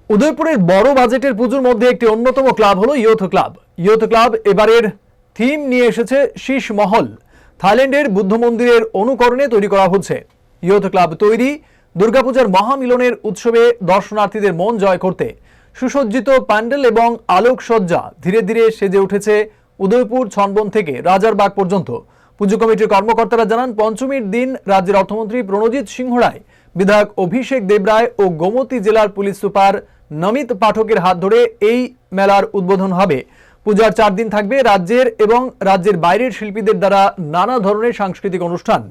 উদয়পুরের বড় বাজেটের পুজোর মধ্যে একটি অন্যতম ক্লাব হলো ইয়ুথ ক্লাব। ইয়ুথ ক্লাব এবারের থিম নিয়ে এসেছে শীষ মহল। থাইল্যান্ডের বুদ্ধ মন্দিরের অনুকরণে তৈরি করা হচ্ছে। ইয়ুথ ক্লাব তৈরি দুর্গাপূজার মহামিলনের উৎসবে দর্শনার্থীদের মন জয় করতে। সুসজ্জিত প্যান্ডেল এবং আলোকসজ্জা ধীরে ধীরে সেজে উঠেছে উদয়পুর ছনবন থেকে রাজারবাগ পর্যন্ত। পুজো কমিটির কর্মকর্তারা জানান, পঞ্চমীর দিন রাজ্যের অর্থমন্ত্রী প্রণজিৎ সিংহ রায়, বিধায়ক অভিষেক দেবরায় ও গোমতী জেলার পুলিশ সুপার নমিত পাঠকের হাত ধরে এই মেলার উদ্বোধন হবে। পূজার 4 দিন থাকবে রাজ্যের এবং রাজ্যের বাইরের শিল্পীদের দ্বারা নানা ধরনের সাংস্কৃতিক অনুষ্ঠান।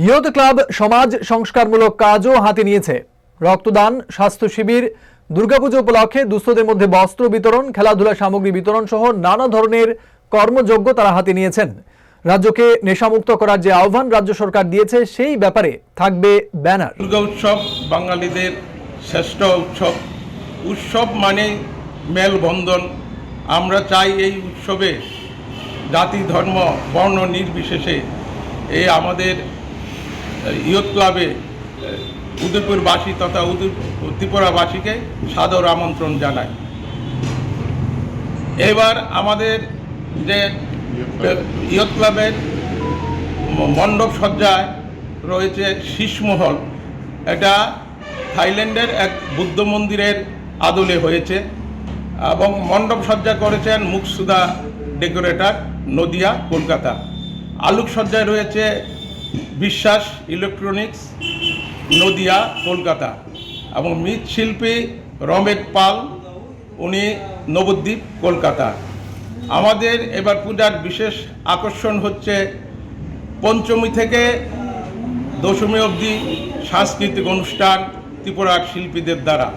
ইয়ুথ ক্লাব সমাজ সংস্কারমূলক কাজও হাতে নিয়েছে। রক্তদান, স্বাস্থ্য শিবির, দুর্গাপুজো উপলক্ষে দুস্থদের মধ্যে বস্ত্র বিতরণ, খেলাধুলা সামগ্রী বিতরণ সহ নানা ধরনের কর্মযজ্ঞ তারা হাতে নিয়েছেন। রাজ্যকে নেশামুক্ত করার যে আহ্বান রাজ্য সরকার দিয়েছে সেই ব্যাপারে থাকবে ব্যানার। দুর্গা উৎসব বাঙালিদের শ্রেষ্ঠ উৎসব। উৎসব মানে মেলবন্ধন। আমরা চাই এই উৎসবে জাতি, ধর্ম, বর্ণ নির্বিশেষে এই আমাদের ইয়ুথ ক্লাবে উদয়পুরবাসী তথা ত্রিপুরাবাসীকে সাদর আমন্ত্রণ জানাই। এবার আমাদের যে ইয়ুথ ক্লাবের মণ্ডপ সজ্জায় রয়েছে শীষমহল। এটা থাইল্যান্ডের এক বুদ্ধ মন্দিরের আদলে হয়েছে এবং মণ্ডপ সজ্জা করেছেন মুকসুদা ডেকোরেটর, নদিয়া, কলকাতা। আলোকসজ্জায় রয়েছে বিশ্বাস ইলেকট্রনিক্স, নদিয়া, কলকাতা, এবং মৃৎশিল্পী রমেশ পাল, উনি নবদ্বীপ, কলকাতা। আমাদের এবার পূজার বিশেষ আকর্ষণ হচ্ছে পঞ্চমী থেকে দশমী অবধি সাংস্কৃতিক অনুষ্ঠান ত্রিপুরার শিল্পীদের দ্বারা।